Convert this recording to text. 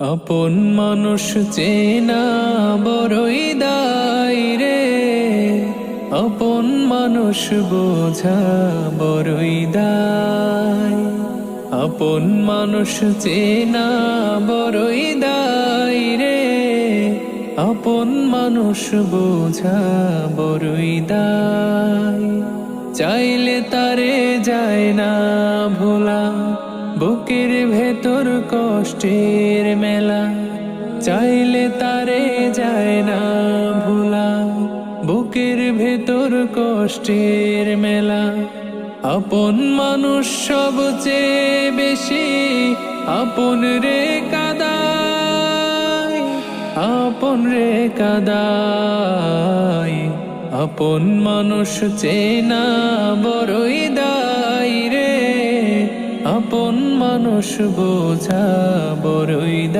আপন মানুষ চেনা বড়ই দায় রে, আপন মানুষ বোঝা বড়ই দায়। আপন মানুষ চেনা বড়ই দায় রে, আপন মানুষ বোঝা বড়ই দায়। চাইলে তারে যায় না ভোলা, বুকের ভেতর কষ্টের মেলা। চাইলে তারে যায় না ভোলা, বুকের ভেতর কষ্টের মেলা। আপন মানুষ সবচেয়ে বেশি আপন রে কাদায়, আপন রে কাদায়। আপন মানুষ চেনা বড়ই দায় রে, আপন মানুষ বোঝা বড়ই দায়।